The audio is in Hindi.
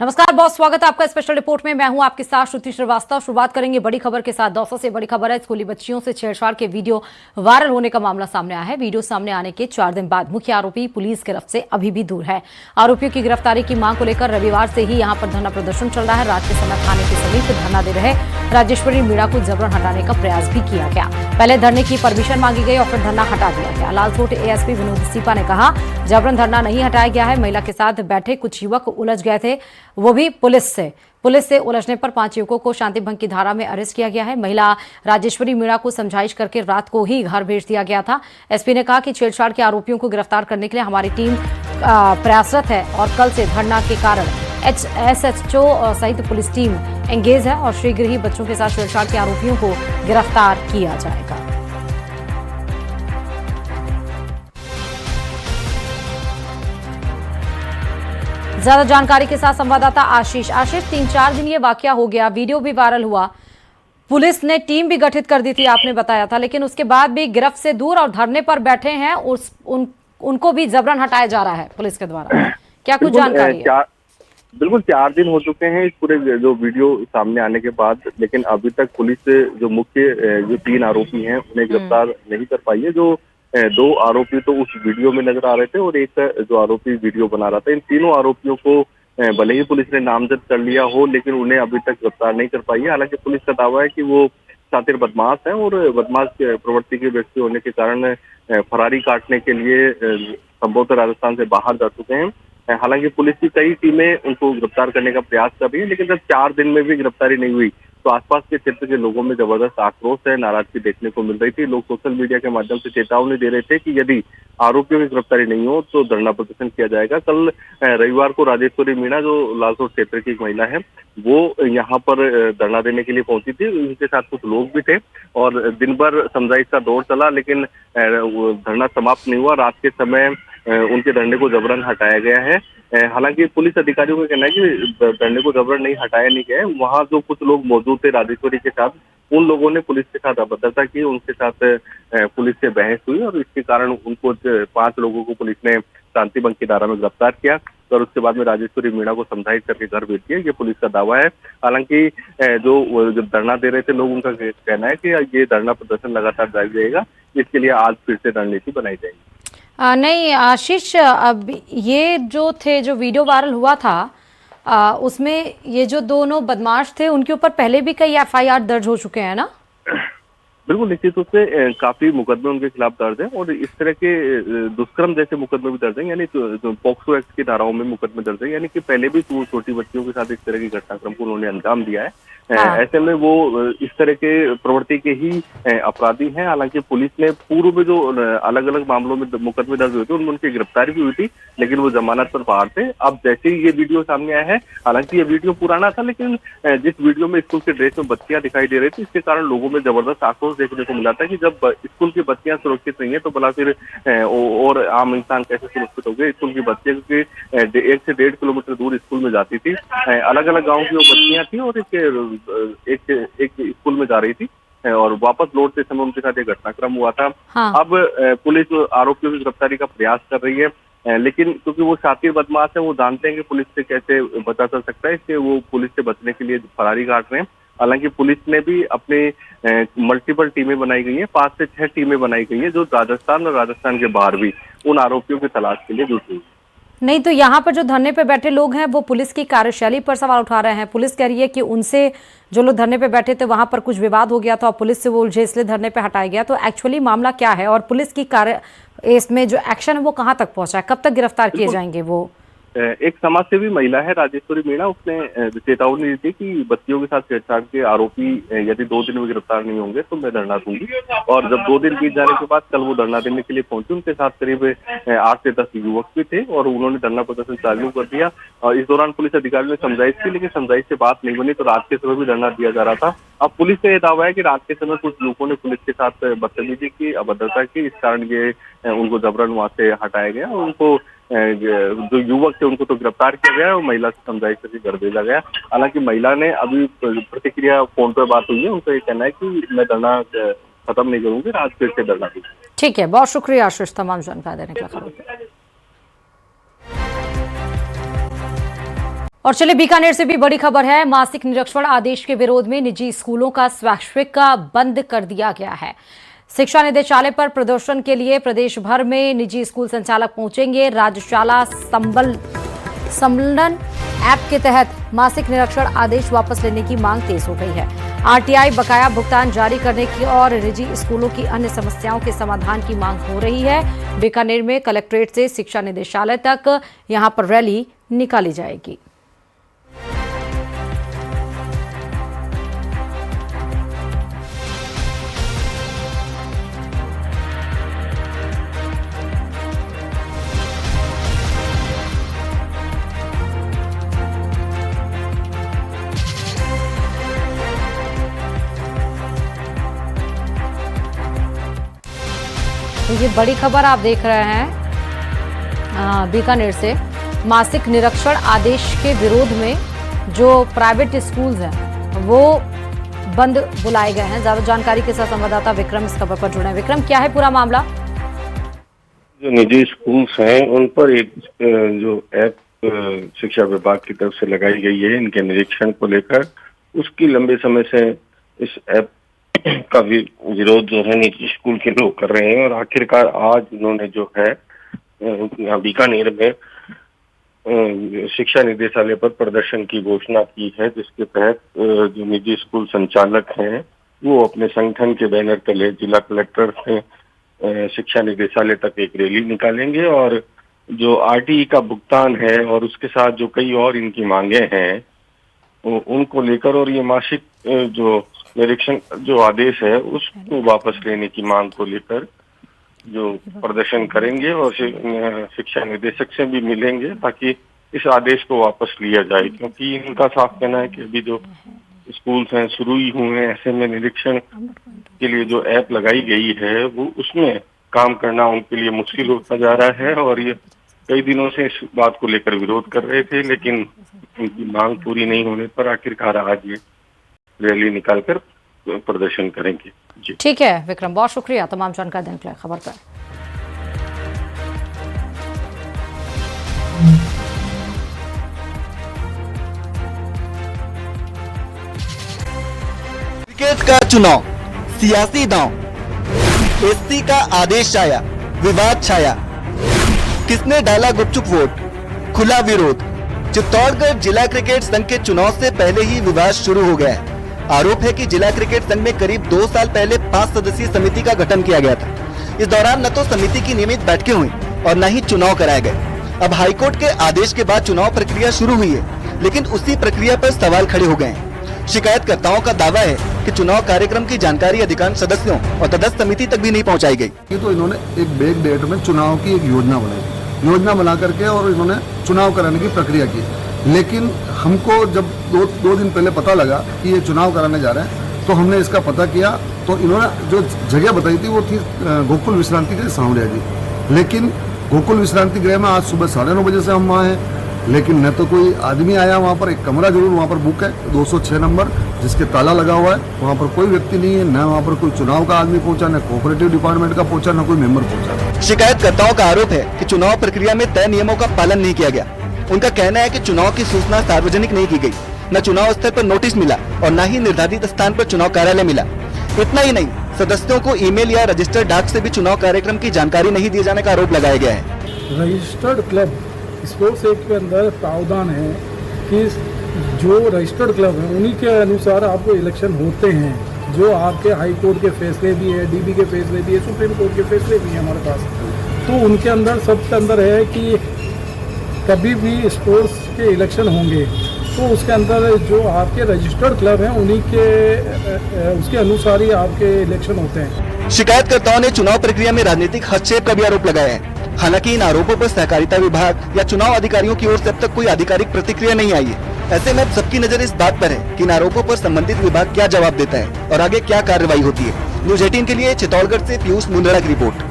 नमस्कार बॉस, स्वागत है आपका स्पेशल रिपोर्ट में। मैं हूं आपके साथ श्रुति श्रीवास्तव। शुरुआत करेंगे बड़ी खबर के साथ। दौसा से बड़ी खबर है। स्कूली बच्चियों से छेड़छाड़ के वीडियो वायरल होने का मामला सामने आया है। वीडियो सामने आने के 4 दिन बाद मुख्य आरोपी पुलिस गिरफ्त से अभी भी दूर है। आरोपियों की गिरफ्तारी की मांग को लेकर रविवार से ही यहां पर धरना प्रदर्शन चल रहा है। रात के समय थाने के समीप धरना दे रहे राजेश्वरी मीणा को जबरन हटाने का प्रयास भी किया गया। पहले धरने की परमिशन मांगी गई और फिर धरना हटा दिया गया। लालसोट एएसपी विनोद सीपा ने कहा, जबरन धरना नहीं हटाया गया है। महिला के साथ बैठे कुछ युवक उलझ गए थे, वो भी पुलिस से उलझने पर 5 युवकों को शांति भंग की धारा में अरेस्ट किया गया है। महिला राजेश्वरी मीणा को समझाइश करके रात को ही घर भेज दिया गया था। एसपी ने कहा कि छेड़छाड़ के आरोपियों को गिरफ्तार करने के लिए हमारी टीम प्रयासरत है और कल से धरना के कारण एसएचओ सहित पुलिस टीम एंगेज है और शीघ्र ही बच्चों के साथ छेड़छाड़ के आरोपियों को गिरफ्तार किया जाएगा। ज्यादा जानकारी के साथ संवाददाता आशीष। 3-4 दिन ये वाकया हो गया, वीडियो भी वायरल हुआ, पुलिस ने टीम भी गठित कर दी थी, आपने बताया था, लेकिन उसके बाद भी गिरफ्त से दूर और धरने पर बैठे हैं। उनको भी जबरन हटाया जा रहा है पुलिस के द्वारा। क्या कुछ जानकारी है? बिल्कुल 4 दिन हो चुके हैं इस पूरे जो वीडियो सामने आने के बाद, लेकिन अभी तक पुलिस जो मुख्य जो 3 आरोपी हैं उन्हें गिरफ्तार नहीं कर पाई है। जो 2 आरोपी तो उस वीडियो में नजर आ रहे थे और एक जो आरोपी वीडियो बना रहा था। इन तीनों आरोपियों को भले ही पुलिस ने नामजद कर लिया हो, लेकिन उन्हें अभी तक गिरफ्तार नहीं कर पाई है। हालांकि पुलिस का दावा है कि वो शातिर बदमाश है और बदमाश प्रवृत्ति के व्यक्ति होने के कारण फरारी काटने के लिए संभवतः राजस्थान से बाहर जा चुके हैं। हालांकि पुलिस की कई टीमें उनको गिरफ्तार करने का प्रयास कर रही है, लेकिन जब 4 दिन में भी गिरफ्तारी नहीं हुई तो आसपास के क्षेत्र के लोगों में जबरदस्त आक्रोश है, नाराजगी देखने को मिल रही थी। लोग सोशल मीडिया के माध्यम से चेतावनी दे रहे थे कि यदि आरोपियों की गिरफ्तारी नहीं हो तो धरना प्रदर्शन किया जाएगा। कल रविवार को राजेश्वरी मीणा, जो लालसोट क्षेत्र की एक महिला है, वो यहाँ पर धरना देने के लिए पहुंची थी। उनके साथ कुछ लोग भी थे और दिन भर समझाइश का दौर चला, लेकिन धरना समाप्त नहीं हुआ। रात के समय उनके धरने को जबरन हटाया गया है। हालांकि पुलिस अधिकारियों का कहना है कि धरने को जबरन नहीं हटाया नहीं गया है। वहां जो कुछ लोग मौजूद थे राजेश्वरी के साथ, उन लोगों ने पुलिस के साथ अभद्रता की, उनके साथ पुलिस से बहस हुई और इसके कारण उनको 5 लोगों को पुलिस ने शांति भंग की धारा में गिरफ्तार किया और उसके बाद में राजेश्वरी मीणा को समझाइश करके घर भेज दिया। ये पुलिस का दावा है। हालांकि जो धरना दे रहे थे लोग, उनका कहना है कि ये धरना प्रदर्शन लगातार जारी रहेगा। इसके लिए आज फिर से रणनीति बनाई जाएगी। नहीं आशीष, अब ये जो वीडियो वायरल हुआ था, उसमें ये जो दोनों बदमाश थे उनके ऊपर पहले भी कई एफआईआर दर्ज हो चुके हैं ना? बिल्कुल, निश्चित रूप से काफी मुकदमे उनके खिलाफ दर्ज हैं और इस तरह के दुष्कर्म जैसे मुकदमे भी दर्ज हैं, यानी जो पॉक्सो एक्ट की धाराओं में मुकदमे दर्ज हैं, यानी कि पहले भी छोटी बच्चियों के साथ इस तरह की घटनाक्रम को उन्होंने अंजाम दिया है। ऐसे में वो इस तरह के प्रवृत्ति के ही अपराधी हैं। हालांकि पुलिस ने पूर्व में जो अलग अलग मामलों में मुकदमे दर्ज हुए थे उनमें उनकी गिरफ्तारी भी हुई थी, लेकिन वो जमानत पर बाहर थे। अब जैसे ही ये वीडियो सामने आया है, हालांकि ये वीडियो पुराना था, लेकिन जिस वीडियो में स्कूल के ड्रेस में बच्चियां दिखाई दे रही थी, इसके कारण लोगों में जबरदस्त आक्रोश देखने को मिला था कि जब स्कूल की बच्चियां सुरक्षित नहीं है तो भला फिर और आम इंसान कैसे सुरक्षित हो गए। स्कूल की बच्चियां क्योंकि 1 से 1.5 किलोमीटर दूर स्कूल में जाती थी, अलग अलग गाँव की वो बच्चियां थी और एक स्कूल में जा रही थी और वापस लौटते समय उनके साथ एक घटनाक्रम हुआ था। हाँ। अब पुलिस आरोपियों की गिरफ्तारी का प्रयास कर रही है, लेकिन क्योंकि वो शातिर बदमाश है, वो जानते हैं कि पुलिस से कैसे बचा चल सकता है, इसलिए वो पुलिस से बचने के लिए फरारी काट रहे हैं। हालांकि पुलिस ने भी अपने मल्टीपल टीमें बनाई गई हैं, 5 से 6 टीमें बनाई गई हैं, जो राजस्थान और राजस्थान के बाहर भी उन आरोपियों की तलाश के लिए जुटी हुई। नहीं तो यहाँ पर जो धरने पे बैठे लोग हैं वो पुलिस की कार्यशैली पर सवाल उठा रहे हैं। पुलिस कह रही है कि उनसे जो लोग धरने पे बैठे थे वहां पर कुछ विवाद हो गया था और पुलिस से वो उलझे, इसलिए धरने पे हटाया गया। तो एक्चुअली मामला क्या है और पुलिस की कार्य इसमें जो एक्शन है वो कहाँ तक पहुंचा है, कब तक गिरफ्तार किए जाएंगे? वो एक समाजसेवी महिला है राजेश्वरी मीणा, उसने चेतावनी दी थी कि बच्चियों के साथ छेड़छाड़ के आरोपी यदि 2 दिन में गिरफ्तार नहीं होंगे तो मैं धरना दूंगी। और जब 2 दिन बीत जाने के बाद कल वो धरना देने के लिए पहुंचे। उनके साथ करीब 8 से 10 युवक भी थे और उन्होंने धरना प्रदर्शन चालू कर दिया। और इस दौरान पुलिस अधिकारियों ने समझाइश की, लेकिन समझाइश से बात नहीं बनी तो रात के समय भी धरना दिया जा रहा था। अब पुलिस का ये दावा है कि रात के समय कुछ लोगों ने पुलिस के साथ बदतमीजी की, अभद्रता की, इस कारण ये उनको जबरन वहां से हटाया गया और उनको जो युवक थे उनको तो गिरफ्तार किया गया और महिला से समझाइश करके घर भेजा गया। हालांकि महिला ने अभी प्रतिक्रिया फोन पर बात हुई है, उनका ये कहना है कि मैं धरना खत्म नहीं करूंगी, आज फिर से धरना दूंगी। ठीक है, बहुत शुक्रिया आशीष तमाम जानकारी देने के लिए। और चलिए बीकानेर से भी बड़ी खबर है। मासिक निरीक्षण आदेश के विरोध में निजी स्कूलों का स्वैच्छिक बंद कर दिया गया है। शिक्षा निदेशालय पर प्रदर्शन के लिए प्रदेश भर में निजी स्कूल संचालक पहुंचेंगे। राज्यशाला सम्मेलन ऐप के तहत मासिक निरीक्षण आदेश वापस लेने की मांग तेज हो गई है। आरटीआई बकाया भुगतान जारी करने की और निजी स्कूलों की अन्य समस्याओं के समाधान की मांग हो रही है। बीकानेर में कलेक्ट्रेट से शिक्षा निदेशालय तक यहां पर रैली निकाली जाएगी। तो ये बड़ी खबर आप देख रहे हैं बीकानेर से। मासिक निरीक्षण आदेश के विरोध में जो प्राइवेट स्कूल्स हैं वो बंद बुलाए गए हैं। ज्यादा जानकारी के साथ संवाददाता विक्रम इस खबर पर जुड़े हैं। विक्रम, क्या है पूरा मामला? जो निजी स्कूल्स हैं उन पर एक जो ऐप शिक्षा विभाग की तरफ से लगाई गई है इनके निरीक्षण को लेकर, उसकी लंबे समय से इस ऐप का विरोध जो है निजी स्कूल के लोग कर रहे हैं। और आखिरकार आज उन्होंने जो है यहाँ बीकानेर में शिक्षा निदेशालय पर प्रदर्शन की घोषणा की है, जिसके तहत जो निजी स्कूल संचालक हैं वो अपने संगठन के बैनर तले जिला कलेक्टर से शिक्षा निदेशालय तक एक रैली निकालेंगे। और जो आरटीई का भुगतान है और उसके साथ जो कई और इनकी मांगे हैं उनको लेकर और ये मासिक जो निरीक्षण जो आदेश है उसको वापस लेने की मांग को लेकर जो प्रदर्शन करेंगे और शिक्षा निदेशक से भी मिलेंगे ताकि इस आदेश को वापस लिया जाए। क्योंकि इनका साफ कहना है कि अभी जो स्कूल्स हैं शुरू ही हुए हैं, ऐसे में निरीक्षण के लिए जो ऐप लगाई गई है वो उसमें काम करना उनके लिए मुश्किल होता जा रहा है। और ये कई दिनों से इस बात को लेकर विरोध कर रहे थे, लेकिन उनकी मांग पूरी नहीं होने पर आखिरकार आज ये रैली निकालकर प्रदर्शन करेंगे। जी ठीक है विक्रम, बहुत शुक्रिया तमाम जानकारी देने के लिए खबर पर। क्रिकेट का चुनाव, सियासी दांव, एससी का आदेश आया, विवाद छाया, किसने डाला गुपचुप वोट, खुला विरोध। चित्तौड़गढ़ जिला क्रिकेट संघ के चुनाव से पहले ही विवाद शुरू हो गया है। आरोप है कि जिला क्रिकेट संघ में करीब 2 साल पहले 5 सदस्यीय समिति का गठन किया गया था। इस दौरान न तो समिति की नियमित बैठकें हुई और न ही चुनाव कराए गए। अब हाईकोर्ट के आदेश के बाद चुनाव प्रक्रिया शुरू हुई है, लेकिन उसी प्रक्रिया पर सवाल खड़े हो गए हैं। शिकायतकर्ताओं का दावा है कि चुनाव कार्यक्रम की जानकारी अधिकांश सदस्यों और तटस्थ समिति तक भी नहीं पहुँचाई गयी। तो इन्होंने एक बैक डेट में चुनाव की एक योजना बनाई, योजना बना करके और इन्होंने चुनाव कराने की प्रक्रिया की। लेकिन हमको जब दो दिन पहले पता लगा कि ये चुनाव कराने जा रहे हैं तो हमने इसका पता किया, तो इन्होंने जो जगह बताई थी वो थी गोकुल विश्रांति गृह सांवरिया जी। लेकिन गोकुल विश्रांति गृह में आज सुबह 9:30 बजे से हम वहाँ हैं, लेकिन न तो कोई आदमी आया वहाँ पर। एक कमरा जरूर वहाँ पर बुक है 206 नंबर, जिसके ताला लगा हुआ है, वहाँ पर कोई व्यक्ति नहीं है। न वहाँ पर कोई चुनाव का आदमी पहुंचा, न कोऑपरेटिव डिपार्टमेंट का पहुंचा, न कोई मेंबर पहुंचा। शिकायतकर्ताओं का आरोप है कि चुनाव प्रक्रिया में तय नियमों का पालन नहीं किया गया। उनका कहना है कि चुनाव की सूचना सार्वजनिक नहीं की गई, न चुनाव स्थल पर नोटिस मिला और न ही निर्धारित स्थान पर चुनाव कार्यालय मिला। इतना ही नहीं, सदस्यों को ईमेल या रजिस्टर्ड डाक से भी चुनाव कार्यक्रम की जानकारी नहीं दिए जाने का आरोप लगाया गया है। रजिस्टर्ड क्लब स्पोर्ट्स एक्ट के अंदर प्रावधान है कि जो रजिस्टर्ड क्लब है उन्हीं के अनुसार आपको इलेक्शन होते हैं। जो आपके हाई कोर्ट के फैसले भी है, डीबी के फैसले भी है, सुप्रीम कोर्ट के फैसले भी है हमारे पास। तो उनके अंदर सबके अंदर है कि कभी भी स्पोर्ट्स के इलेक्शन होंगे तो उसके अंदर जो आपके रजिस्टर्ड क्लब हैं उन्हीं के उसके अनुसार ही आपके इलेक्शन होते हैं। शिकायतकर्ताओं ने चुनाव प्रक्रिया में राजनीतिक हस्तक्षेप का भी आरोप लगाया है। हालांकि इन आरोपों पर सहकारिता विभाग या चुनाव अधिकारियों की ओर से अब तक कोई आधिकारिक प्रतिक्रिया नहीं आई है। ऐसे में सबकी नजर इस बात पर है कि इन आरोपों पर संबंधित विभाग क्या जवाब देता है और आगे क्या कार्रवाई होती है। न्यूज़ 18 के लिए चित्तौड़गढ़ से पीयूष मुंदड़ा की रिपोर्ट।